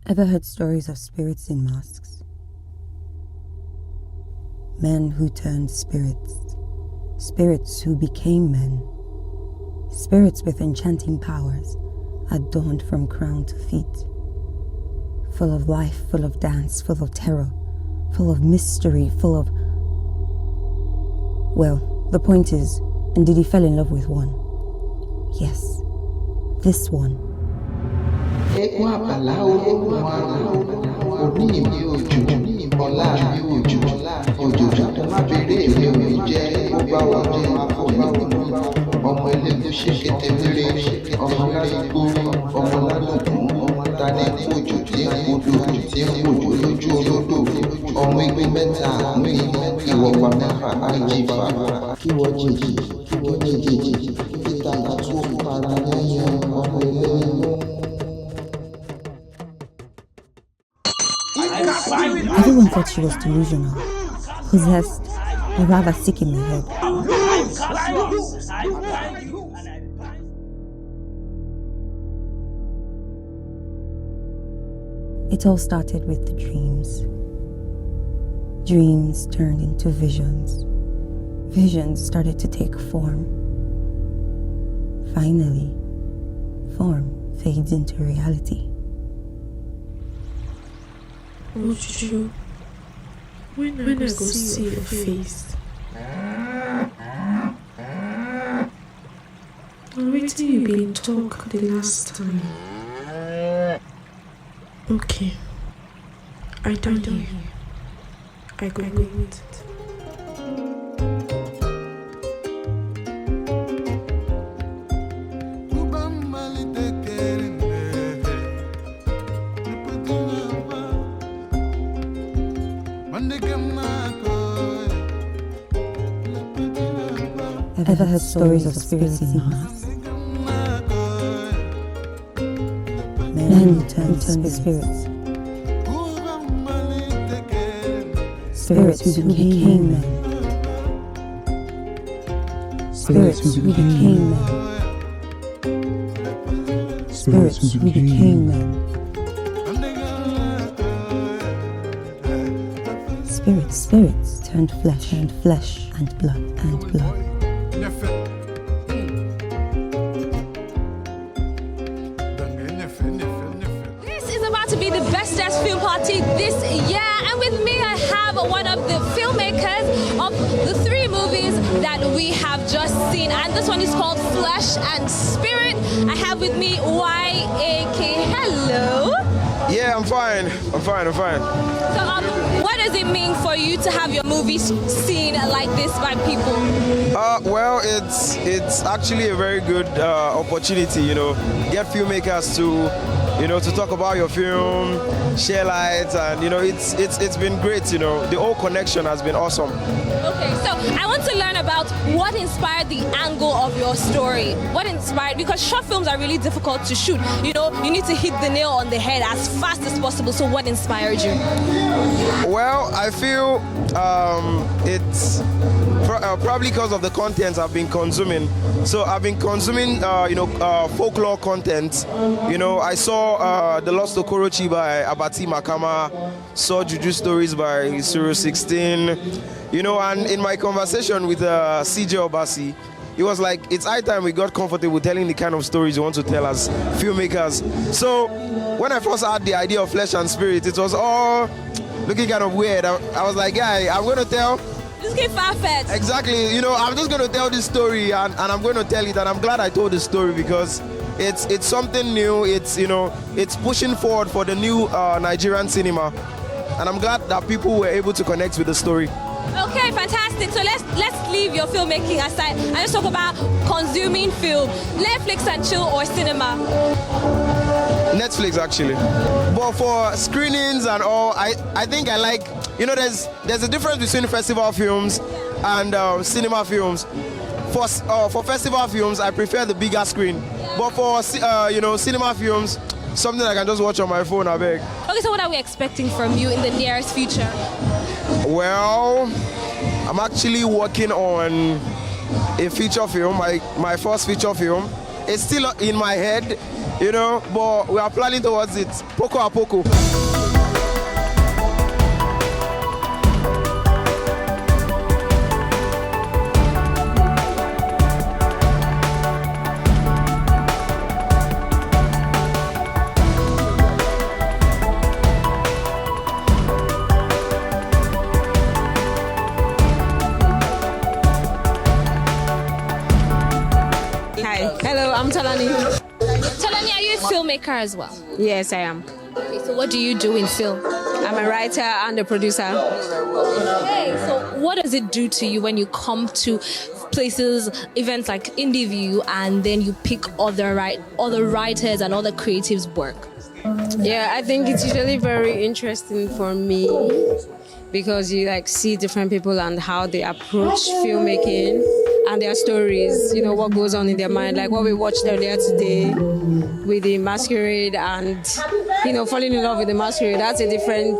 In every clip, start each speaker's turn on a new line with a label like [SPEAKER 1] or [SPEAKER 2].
[SPEAKER 1] Ever heard stories of spirits in masks? Men who turned spirits. Spirits who became men. Spirits with enchanting powers, adorned from crown to feet. Full of life, full of dance, full of terror, full of mystery, full of... Well, the point is, Ndidi fell in love with one. Yes, this one. Everyone thought she was delusional, possessed, or rather sick in the head. It all started with the dreams. Dreams turned into visions. Visions started to take form. Finally, form fades into reality.
[SPEAKER 2] Oh, Juju, when I go see your face, wait till you been talk the last time. Okay, I don't hear. I go wait.
[SPEAKER 1] Ever heard stories of spirits in masks? Men who turned spirits. Spirits who became men. Spirits who became men. Spirits who became men. Spirits turned flesh and blood and blood.
[SPEAKER 3] This is about to be the bestest film party this year, and with me I have one of the filmmakers of the 3 movies that we have just seen, and this one is called Flesh and Spirit. I have with me YAK. Hello.
[SPEAKER 4] Yeah, I'm fine.
[SPEAKER 3] So, what does it mean for you to have your movies seen like this by people?
[SPEAKER 4] Well, it's actually a very good opportunity, get filmmakers to talk about your film, share lights, and it's been great, the whole connection has been awesome.
[SPEAKER 3] Okay, so I want to learn about what inspired the angle of your story. Because short films are really difficult to shoot. You need to hit the nail on the head as fast as possible. So what inspired you?
[SPEAKER 4] Well, I feel it's probably because of the content I've been consuming. So I've been consuming, folklore content. I saw The Lost Okorochi by Abati Makama, saw Juju Stories by Suru 16, and in my conversation with CJ Obasi, it was like, it's high time we got comfortable telling the kind of stories we want to tell as filmmakers. So when I first had the idea of Flesh and Spirit, it was all looking kind of weird. I was like, yeah, I'm going to tell.
[SPEAKER 3] Just get far-fetched.
[SPEAKER 4] Exactly. I'm just going to tell this story, and I'm going to tell it, and I'm glad I told the story because it's something new. It's pushing forward for the new Nigerian cinema, and I'm glad that people were able to connect with the story.
[SPEAKER 3] Okay, fantastic. So let's leave your filmmaking aside and let's talk about consuming film. Netflix and chill or cinema?
[SPEAKER 4] Netflix, actually. But for screenings and all, I think I like, there's a difference between festival films and cinema films. For festival films, I prefer the bigger screen. But for cinema films, something I can just watch on my phone, I beg.
[SPEAKER 3] Okay, so what are we expecting from you in the nearest future?
[SPEAKER 4] Well, I'm actually working on a feature film, my first feature film. It's still in my head, you know, but we are planning towards it, poco a poco.
[SPEAKER 5] Hello, I'm Talani.
[SPEAKER 3] Talani, are you a filmmaker as well?
[SPEAKER 5] Yes, I am.
[SPEAKER 3] Okay, so what do you do in film?
[SPEAKER 5] I'm a writer and a producer.
[SPEAKER 3] Okay, so what does it do to you when you come to places, events like Indie View, and then you pick other writers and other creatives' work?
[SPEAKER 5] Yeah, I think it's usually very interesting for me because you like see different people and how they approach filmmaking and their stories, you know, what goes on in their mind, like what we watched earlier today with the masquerade and, you know, falling in love with the masquerade. That's a different,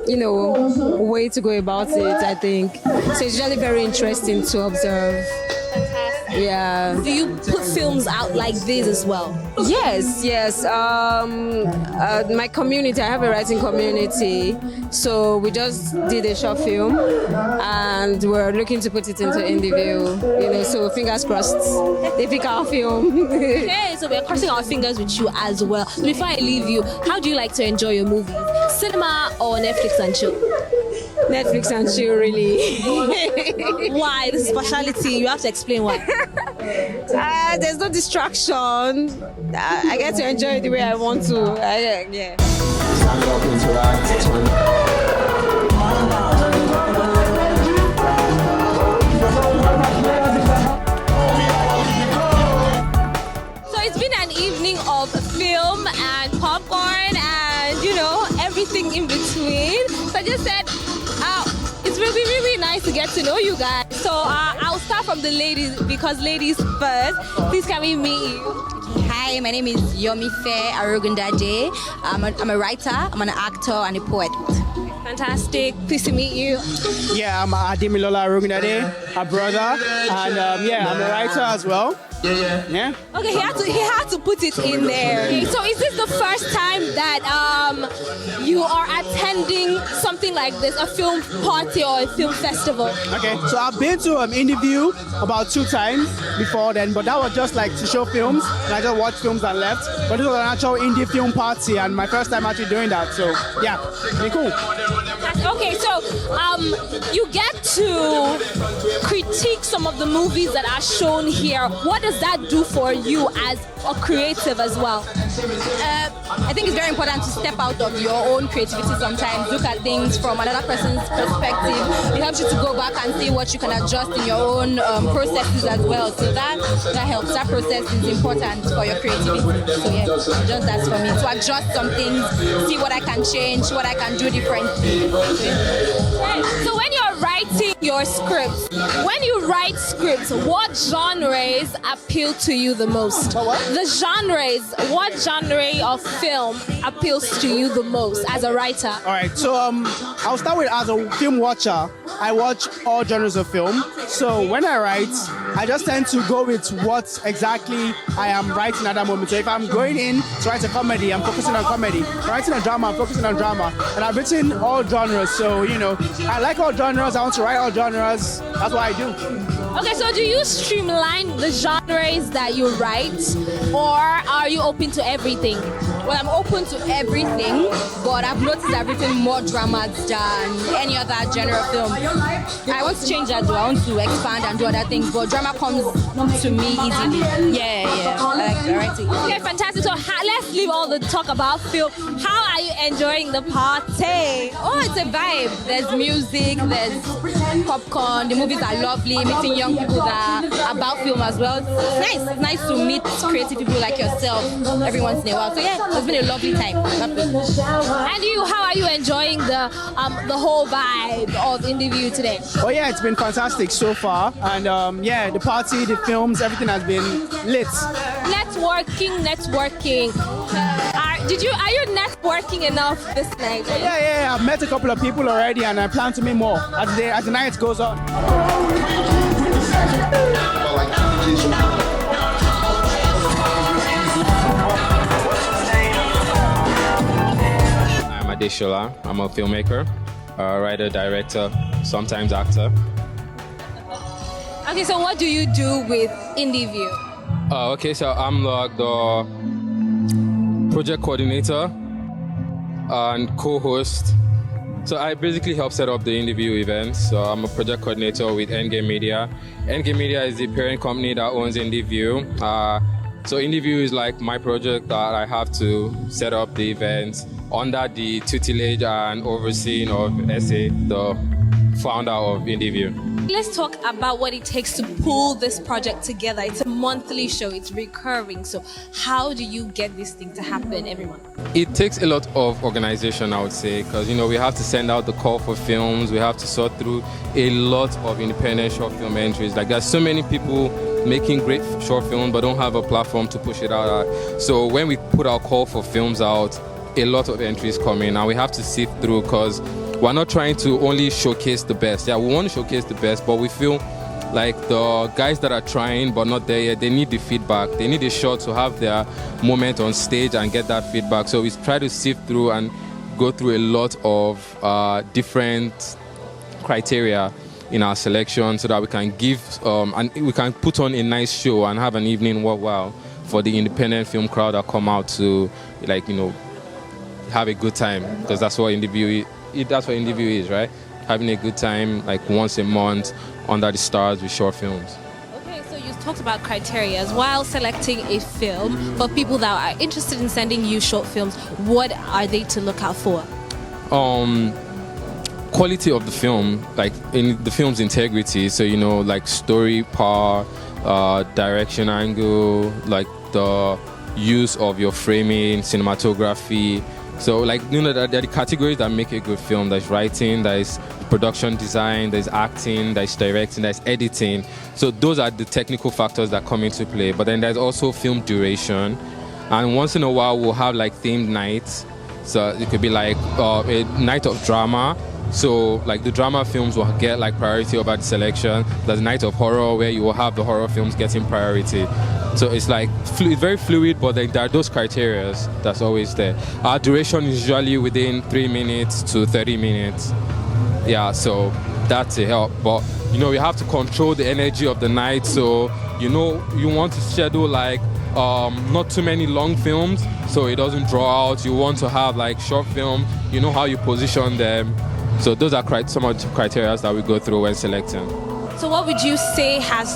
[SPEAKER 5] you know, way to go about it, I think. So it's really very interesting to observe. Yeah.
[SPEAKER 3] Do you put films out like this as well?
[SPEAKER 5] Yes. My community, I have a writing community, so we just did a short film and we're looking to put it into Indie View, you know, so fingers crossed they pick our film.
[SPEAKER 3] Okay, so we're crossing our fingers with you as well. So before I leave you, how do you like to enjoy your movies? Cinema or Netflix and chill?
[SPEAKER 5] Netflix and chill, really.
[SPEAKER 3] Why? The speciality, you have to explain why.
[SPEAKER 5] There's no distraction. I get to enjoy it the way I want to. Yeah.
[SPEAKER 3] So it's been an evening of film and popcorn and, you know, everything in between. So I just said, it's really, really nice to get to know you guys. So I'll start from the ladies because ladies first. Please can we meet you?
[SPEAKER 6] Hi, my name is Yomife Arugundade. I'm a writer, I'm an actor and a poet.
[SPEAKER 3] Fantastic. Pleased to meet you.
[SPEAKER 7] Yeah, I'm Ademilola Arugundade, a brother, and I'm a writer as well. Yeah.
[SPEAKER 3] Okay, he had to put it in there. Okay, so is this the first time that you are attending something like this, a film party or a film festival?
[SPEAKER 7] Okay, so I've been to Indie View about 2 times before then, but that was just like to show films, and I just watched films and left. But this was an actual indie film party, and my first time actually doing that. So yeah, pretty cool.
[SPEAKER 3] Okay, so you get to critique some of the movies that are shown here. What does that do for you as a creative as well?
[SPEAKER 6] I think it's very important to step out of your own creativity sometimes, look at things from another person's perspective. It helps you to go back and see what you can adjust in your own processes as well. So that helps. That process is important for your creativity. So yeah, just that's for me. To adjust some things, see what I can change, what I can do differently.
[SPEAKER 3] So when you're writing your scripts, when you write scripts, what genres appeal to you the most? The genres, what genre of film appeals to you the most as a writer?
[SPEAKER 7] All right, so I'll start with, as a film watcher, I watch all genres of film. So when I write, I just tend to go with what exactly I am writing at that moment. So if I'm going in to write a comedy, I'm focusing on comedy. If I'm writing a drama, I'm focusing on drama. And I've written all genres, so you know, I like all genres, I want to write all genres, that's what I do.
[SPEAKER 3] Okay, so do you streamline the genres that you write, or are you open to everything?
[SPEAKER 6] Well, I'm open to everything, but I've noticed I've written more dramas than any other genre of film. I want to change that, though. I want to expand and do other things, but drama comes to me easily. Yeah. I like writing.
[SPEAKER 3] Okay, fantastic. So let's leave all the talk about film. How are you enjoying the party?
[SPEAKER 6] Oh, it's a vibe. There's music, there's popcorn, the movies are lovely, meeting young people that are about film as well. It's nice. It's nice to meet creative people like yourself every once in a while. So yeah, it's been a lovely time.
[SPEAKER 3] And you, how are you enjoying the whole vibe of Indie View today?
[SPEAKER 7] Oh yeah, it's been fantastic so far, and the party, the films, everything has been lit.
[SPEAKER 3] Networking. Are you networking enough this night?
[SPEAKER 7] Yeah. I've met a couple of people already, and I plan to meet more as the night goes on.
[SPEAKER 8] Adeshola. I'm a filmmaker, writer, director, sometimes actor.
[SPEAKER 3] Okay, so what do you do with IndieView?
[SPEAKER 8] Okay, so I'm the project coordinator and co-host. So I basically help set up the IndieView events. So I'm a project coordinator with Endgame Media. Endgame Media is the parent company that owns IndieView. So IndieView is like my project that I have to set up the events under the tutelage and overseeing of SA, the founder of IndieView.
[SPEAKER 3] Let's talk about what it takes to pull this project together. It's a monthly show, it's recurring. So how do you get this thing to happen every month?
[SPEAKER 8] It takes a lot of organization, I would say, because we have to send out the call for films. We have to sort through a lot of independent short film entries. Like there's so many people making great short films but don't have a platform to push it out at. So when we put our call for films out, a lot of entries come in and we have to sift through because we're not trying to only showcase the best. Yeah, we want to showcase the best, but we feel like the guys that are trying but not there yet, they need the feedback. They need a shot to have their moment on stage and get that feedback. So we try to sift through and go through a lot of different criteria in our selection so that we can give and we can put on a nice show and have an evening worthwhile for the independent film crowd that come out to have a good time, because that's what IndieView is, right? Having a good time like once a month under the stars with short films.
[SPEAKER 3] Okay, so you talked about criteria while selecting a film. For people that are interested in sending you short films, what are they to look out for?
[SPEAKER 8] Quality of the film, like in the film's integrity. So like story power, direction angle, like the use of your framing, cinematography. So there are the categories that make a good film. There's writing, there's production design, there's acting, there's directing, there's editing. So those are the technical factors that come into play. But then there's also film duration. And once in a while we'll have like themed nights. So it could be like a night of drama. So like the drama films will get like priority over the selection. There's a night of horror where you will have the horror films getting priority. So it's like very fluid, but then there are those criteria that's always there. Our duration is usually within 3 minutes to 30 minutes. Yeah, so that's a help. But we have to control the energy of the night. So you want to schedule like not too many long films so it doesn't draw out. You want to have like short film. You know how you position them. So those are some of the criteria that we go through when selecting.
[SPEAKER 3] So what would you say has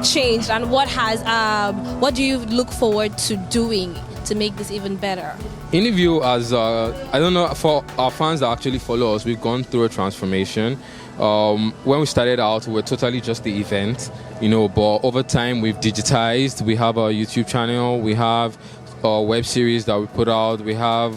[SPEAKER 3] changed, and what do you look forward to doing to make this even better?
[SPEAKER 8] IndieView, as I don't know, for our fans that actually follow us, we've gone through a transformation. When we started out, we were totally just the event, but over time we've digitized. We have a YouTube channel, we have web series that we put out, we have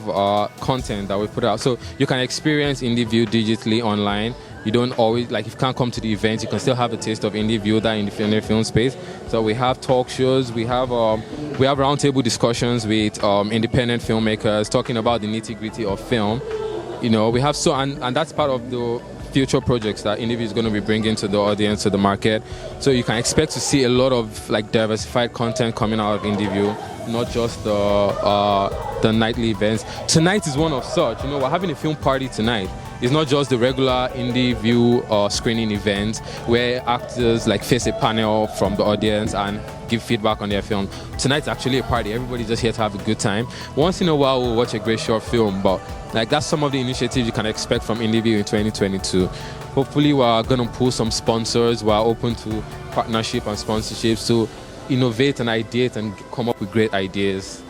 [SPEAKER 8] content that we put out. So you can experience IndieView digitally online. You don't always, if you can't come to the event, you can still have a taste of IndieView, that independent film space. So we have talk shows, we have roundtable discussions with independent filmmakers talking about the nitty-gritty of film. We have and that's part of the future projects that IndieView is going to be bringing to the audience, to the market. So you can expect to see a lot of diversified content coming out of IndieView, not just the nightly events. Tonight is one of such. We're having a film party tonight. It's not just the regular IndieView screening event where actors face a panel from the audience and give feedback on their film. Tonight's actually a party. Everybody's just here to have a good time. Once in a while we'll watch a great short film, but that's some of the initiatives you can expect from IndieView in 2022. Hopefully we're going to pull some sponsors. We're open to partnership and sponsorships to innovate and ideate and come up with great ideas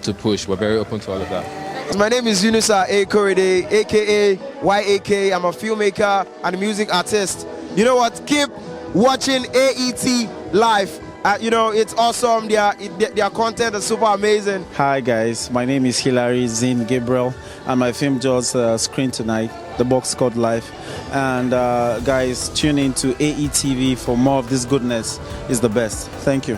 [SPEAKER 8] to push. We're very open to all of that.
[SPEAKER 4] My name is Yunusa A. Korede, aka YAK. I'm a filmmaker and music artist. You know what? Keep watching AET live. It's awesome. Their content is super amazing.
[SPEAKER 9] Hi guys, my name is Hilary Zin Gabriel, and my film just screened tonight. The box called Life. And guys, tune in to AETV for more of this goodness. It's the best. Thank you.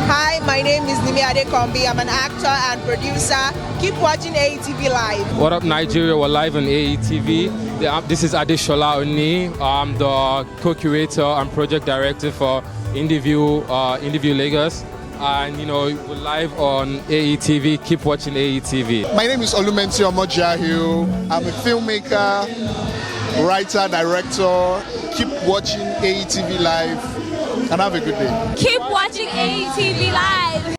[SPEAKER 10] Hi, my name is Nimi Adekombi. I'm an actor and producer. Keep watching AETV live.
[SPEAKER 8] What up, Nigeria? We're live on AETV. This is Adeshola Oni. I'm the co-curator and project director for IndieView Lagos. And we're live on AETV. Keep watching AETV.
[SPEAKER 11] My name is Olumenti Omojahiu. I'm a filmmaker, writer, director. Keep watching AETV Live and have a good day.
[SPEAKER 3] Keep watching AETV Live.